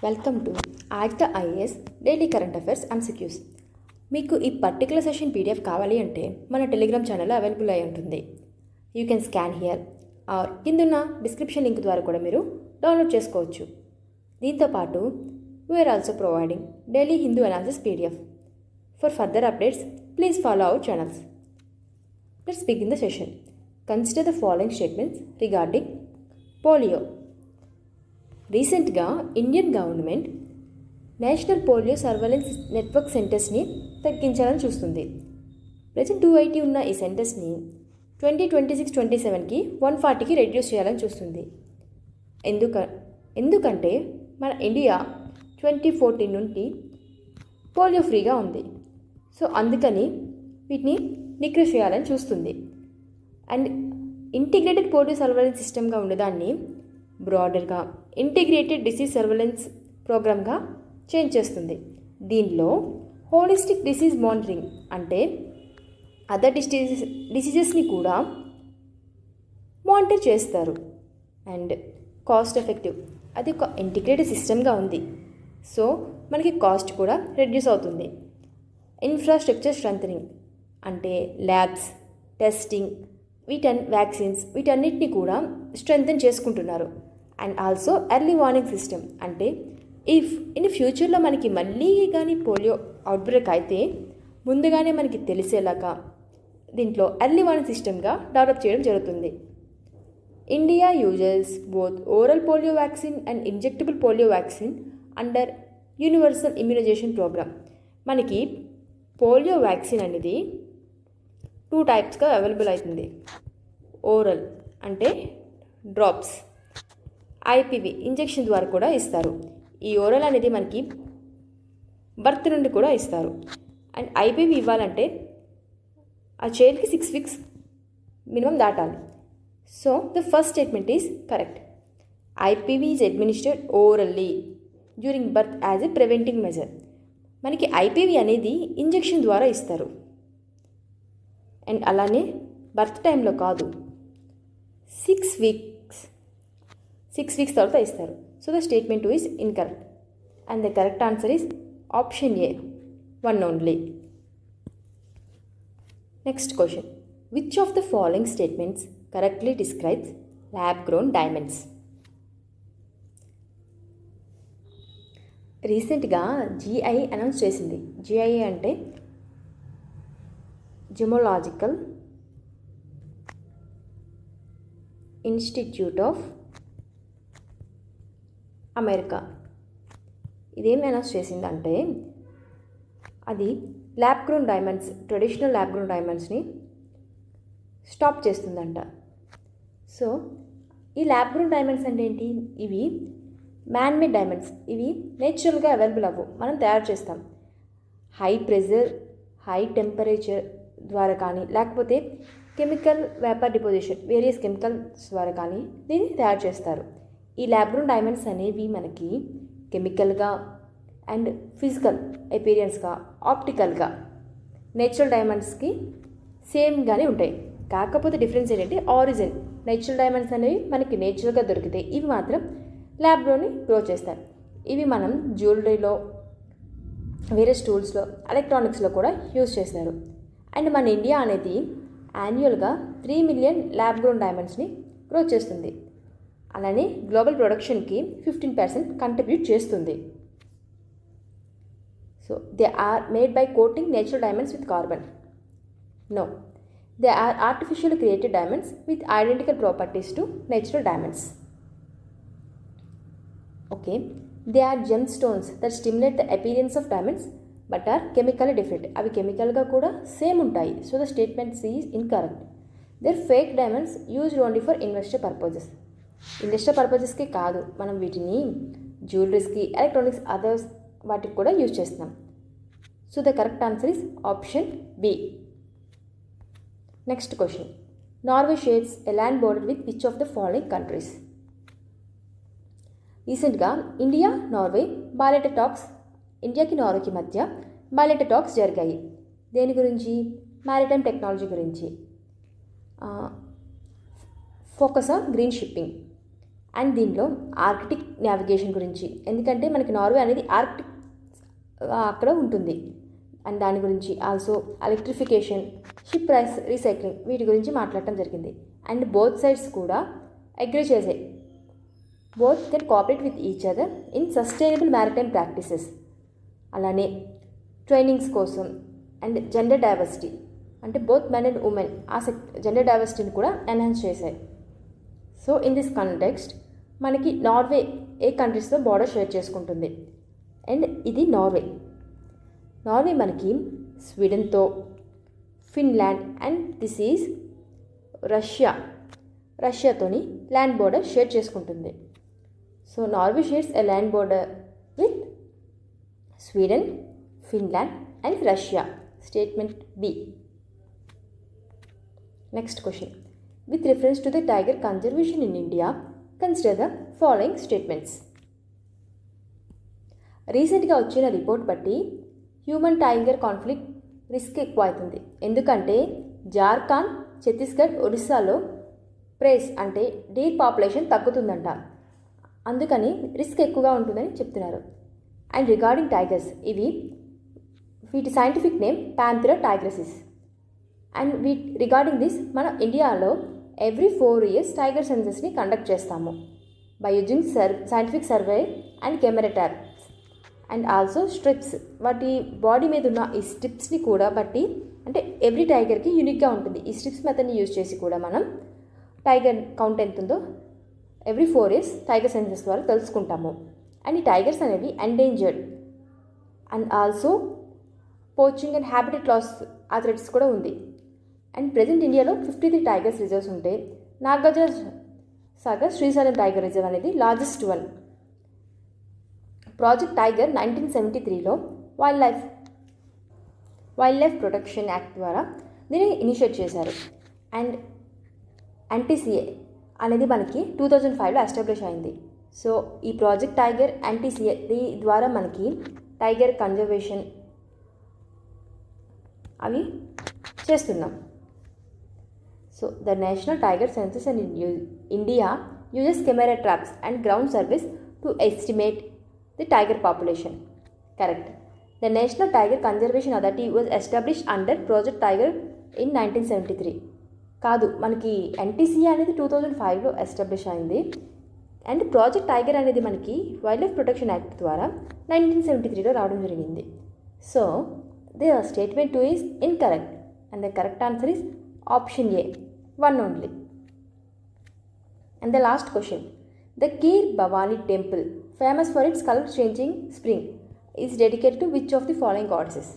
Welcome to at the IAS daily current affairs MCQs. మీకు ఈ particular session PDF కావాలి అంటే మన టెలిగ్రామ్ ఛానల్లో అవైలబుల్ అయి ఉంటుంది. You can scan here or కిందున్న డిస్క్రిప్షన్ లింక్ ద్వారా కూడా మీరు డౌన్లోడ్ చేసుకోవచ్చు. దీంతోపాటు we're also providing daily Hindu analysis PDF. For further updates please follow our channels. Let's begin the session. Consider the following statements regarding polio. రీసెంట్గా Indian government national polio surveillance network సెంటర్స్ని తగ్గించాలని చూస్తుంది. Present 280 ఉన్న ఈ సెంటర్స్ని 2026-27కి 140కి reduce చేయాలని చూస్తుంది. ఎందుకంటే మన ఇండియా 2014 నుండి పోలియో ఫ్రీగా ఉంది. సో అందుకని వీటిని డిక్రీజ్ చేయాలని చూస్తుంది. అండ్ ఇంటిగ్రేటెడ్ పోలియో సర్వేలెన్స్ సిస్టమ్గా ఉండేదాన్ని బ్రాడర్గా ఇంటిగ్రేటెడ్ డిసీజ్ సర్వేలెన్స్ ప్రోగ్రామ్గా చేంజ్ చేస్తుంది. దీనిలో హోలిస్టిక్ డిసీజ్ మానిటరింగ్ అంటే అదర్ డిసీజెస్ని కూడా మానిటర్ చేస్తారు. అండ్ కాస్ట్ ఎఫెక్టివ్, అది ఒక ఇంటిగ్రేటెడ్ సిస్టమ్గా ఉంది. సో మనకి కాస్ట్ కూడా రెడ్యూస్ అవుతుంది. ఇన్ఫ్రాస్ట్రక్చర్ స్ట్రెంథనింగ్ అంటే ల్యాబ్స్, టెస్టింగ్, వ్యాక్సిన్స్ వీటన్నిటిని కూడా స్ట్రెంథన్ చేసుకుంటున్నారు. And also early warning system అంటే ఇన్ ఫ్యూచర్లో మనకి మళ్ళీ కానీ పోలియో అవుట్బ్రేక్ అయితే ముందుగానే మనకి తెలిసేలాగా దీంట్లో ఎర్లీ వార్నింగ్ సిస్టమ్గా డెవలప్ చేయడం జరుగుతుంది. India uses both oral polio vaccine and injectable polio vaccine under universal immunization programme. మనకి పోలియో వ్యాక్సిన్ అనేది 2 టైప్స్గా అవైలబుల్ అవుతుంది. ఓరల్ అంటే డ్రాప్స్, IPV ఇంజెక్షన్ ద్వారా కూడా ఇస్తారు. ఈ ఓరల్ అనేది మనకి బర్త్ నుండి కూడా ఇస్తారు. అండ్ IPV ఇవ్వాలంటే ఆ చైల్డ్కి 6 వీక్స్ మినిమం దాటాలి. So the first statement is correct. IPV is administered orally during birth as a preventing measure. మనకి IPV అనేది ఇంజెక్షన్ ద్వారా ఇస్తారు. అండ్ అలానే బర్త్ టైంలో కాదు, 6 వీక్స్ తర్వాత ఇస్తారు. So the statement 2 is incorrect and the correct answer is option A, 1 only. Next question. Which of the following statements correctly describes lab grown diamonds? రీసెంట్గా GI అనౌన్స్ చేసింది. GI అంటే gemological institute of America. ఇదేం announce చేసిందంటే అది lab grown diamonds, traditional lab grown డైమండ్స్ని stop చేస్తుందంట. So ఈ lab grown diamonds అంటే ఏంటి? ఇవి మ్యాన్మేడ్ డైమండ్స్. ఇవి నేచురల్గా అవైలబుల్ అవ్వవు, మనం తయారు చేస్తాం. హై ప్రెషర్, హై టెంపరేచర్ ద్వారా కానీ లేకపోతే chemical vapour deposition, various chemicals ద్వారా కానీ దీన్ని తయారు చేస్తారు. ఈ ల్యాబ్ గ్రోన్ డైమండ్స్ అనేవి మనకి కెమికల్గా అండ్ ఫిజికల్ అపీరియన్స్గా, ఆప్టికల్గా నేచురల్ డైమండ్స్కి సేమ్గానే ఉంటాయి. కాకపోతే డిఫరెన్స్ ఏంటంటే ఆరిజిన్. నేచురల్ డైమండ్స్ అనేవి మనకి నేచురల్గా దొరుకుతాయి, ఇవి మాత్రం ల్యాబ్లోని గ్రో చేస్తాయి. ఇవి మనం జ్యువెలరీలో, వేరే టూల్స్లో, ఎలక్ట్రానిక్స్లో కూడా యూజ్ చేస్తారు. అండ్ మన ఇండియా అనేది యాన్యువల్గా 3 మిలియన్ ల్యాబ్ గ్రోన్ డైమండ్స్ని గ్రో చేస్తుంది. అలానే గ్లోబల్ ప్రొడక్షన్కి 15% కంట్రిబ్యూట్ చేస్తుంది. So they are made by coating natural diamonds with carbon? No, they are artificial created diamonds with identical properties to natural diamonds. Okay, they are gem stones that stimulate the appearance of diamonds but are chemical different. అవి కెమికల్గా కూడా same ఉంటాయి. So the statement C is incorrect. They're fake diamonds used only for investor purposes. Investor పర్పజెస్కి కాదు, మనం వీటిని జ్యువెలరీస్కి, electronics, others వాటికి కూడా యూజ్ చేస్తున్నాం. So the correct answer is option B. Next question. Norway shares a land border with which of the following countries? రీసెంట్గా India, Norway బాలెటర్ talks, ఇండియాకి నార్వేకి మధ్య బాలెటర్ టాక్స్ జరిగాయి. దేని గురించి? మ్యారిటైమ్ టెక్నాలజీ గురించి. Focus on green shipping. And దీనిలో Arctic navigation గురించి, ఎందుకంటే మనకి నార్వే అనేది ఆర్క్టిక్ అక్కడ ఉంటుంది, అండ్ దాని గురించి ఆల్సో ఎలక్ట్రిఫికేషన్, షిప్ రీసైక్లింగ్ వీటి గురించి మాట్లాడటం జరిగింది. అండ్ బోత్ సైడ్స్ కూడా అగ్రీ చేసాయి, both can cooperate with each other in sustainable maritime practices. అలానే ట్రైనింగ్స్ కోసం అండ్ జెండర్ డైవర్సిటీ, అంటే బోత్ మెన్ అండ్ ఉమెన్ ఆ జెండర్ డైవర్సిటీని కూడా ఎన్హాన్స్ చేశాయి. సో ఇన్ దిస్ కాంటెక్స్ట్ మనకి నార్వే ఏ కంట్రీస్తో బార్డర్ షేర్ చేసుకుంటుంది, అండ్ ఇది నార్వే మనకి స్వీడన్తో, ఫిన్లాండ్ అండ్ దిస్ ఈజ్ రష్యాతోని ల్యాండ్ బోర్డర్ షేర్ చేసుకుంటుంది. So Norway shares a land border with Sweden, Finland and Russia. Statement B. Next question. With reference to the tiger conservation in India consider the following statements. రీసెంట్గా వచ్చిన report బట్టి human tiger conflict risk ఎక్కువ అవుతుంది, ఎందుకంటే జార్ఖండ్, ఛత్తీస్గఢ్, ఒడిస్సాలో preys అంటే deer population తగ్గుతుందంట, అందుకని రిస్క్ ఎక్కువగా ఉంటుందని చెప్తున్నారు. అండ్ రిగార్డింగ్ టైగర్స్, వీటి scientific name panthera tigris. And regarding this మన ఇండియాలో ఎవ్రీ 4 years టైగర్ సెన్సస్ని కండక్ట్ చేస్తాము by using scientific survey and camera traps and also stripes. వాటి బాడీ మీద ఉన్న ఈ స్ట్రిప్స్ని కూడా బట్టి, అంటే ఎవ్రీ టైగర్కి యూనిక్గా ఉంటుంది, ఈ స్ట్రిప్స్ మెథడ్ని యూజ్ చేసి కూడా మనం టైగర్ కౌంట్ ఎంత ఉందో ఎవ్రీ 4 years టైగర్ సెన్సస్ ద్వారా తెలుసుకుంటాము. అండ్ ఈ టైగర్స్ అనేవి endangered and also poaching and habitat loss ఆ థ్రెట్స్ కూడా ఉంది. అండ్ ప్రజెంట్ ఇండియాలో 53 టైగర్స్ రిజర్వ్స్ ఉంటే నాగార్జున సాగర్ శ్రీశైలం టైగర్ రిజర్వ్ అనేది లార్జెస్ట్ వన్. ప్రాజెక్ట్ టైగర్ 1973లో వైల్డ్ లైఫ్ ప్రొటెక్షన్ యాక్ట్ ద్వారా దీన్ని ఇనిషియేట్ చేశారు. అండ్ ఎన్టీసీఏ అనేది మనకి 2005లో ఎస్టాబ్లిష్ అయింది. సో ఈ ప్రాజెక్ట్ టైగర్, ఎన్టీసీఏ ద్వారా మనకి టైగర్ కన్జర్వేషన్ అవి చేస్తున్నాం. So the national tiger census in India uses camera traps and ground service to estimate the tiger population. Correct. The national tiger conservation authority was established under project tiger in 1973. కాదు, మనకి NTCA అనేది 2005లో establish అయింది. And project tiger అనేది మనకి wild life protection act ద్వారా 1973లో రావడం జరిగింది. So the statement 2 is incorrect and the correct answer is option A, 1 only. And the last question. The Kheer Bhavani temple, famous for its color changing spring, is dedicated to which of the following goddesses?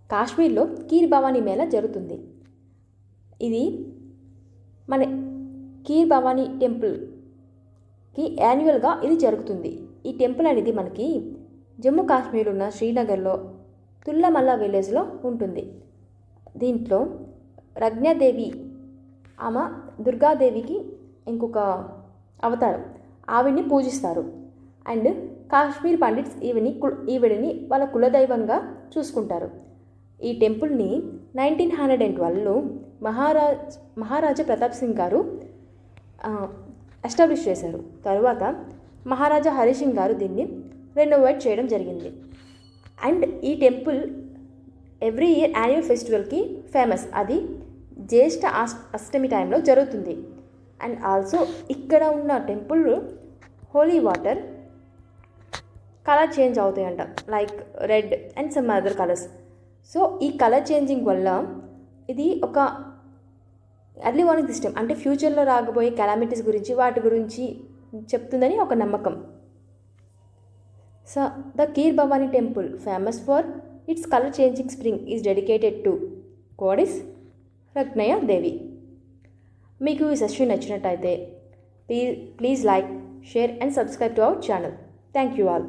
కాశ్మీర్లో కీర్ భవానీ మేళా జరుగుతుంది. ఇది మన కీర్ భవానీ టెంపుల్కి యాన్యువల్గా ఇది జరుగుతుంది. ఈ temple అనేది మనకి జమ్మూ కాశ్మీర్ ఉన్న శ్రీనగర్లో తుల్లమల్లా విలేజ్లో ఉంటుంది. దీంట్లో రజ్ఞాదేవి, ఆమె దుర్గాదేవికి ఇంకొక అవతారం, ఆవిడ్ని పూజిస్తారు. అండ్ కాశ్మీర్ పండిట్స్ ఈవిడిని వాళ్ళ కులదైవంగా చూసుకుంటారు. ఈ టెంపుల్ని 1912లో మహారాజా ప్రతాప్ సింగ్ గారు ఎస్టాబ్లిష్ చేశారు. తర్వాత మహారాజా హరి సింగ్ గారు దీన్ని రెనోవేట్ చేయడం జరిగింది. అండ్ ఈ టెంపుల్ ఎవ్రీ ఇయర్ యాన్యువల్ ఫెస్టివల్కి ఫేమస్. అది జ్యేష్ఠ అష్టమి టైంలో జరుగుతుంది. అండ్ ఆల్సో ఇక్కడ ఉన్న temple holy water colour change అవుతాయంట, like red and some other colours. So ఈ కలర్ చేంజింగ్ వల్ల ఇది ఒక ఎర్లీ వార్నింగ్ సిస్టమ్, అంటే ఫ్యూచర్లో రాకపోయే కెలామిటీస్ గురించి వాటి గురించి చెప్తుందని ఒక నమ్మకం. So the Kheer Bhavani temple famous for its colour changing spring is dedicated to goddess Ragnya Devi. మీకు ఈ సెషన్ నచ్చినట్టయితే please like, share and subscribe to our channel. Thank you all.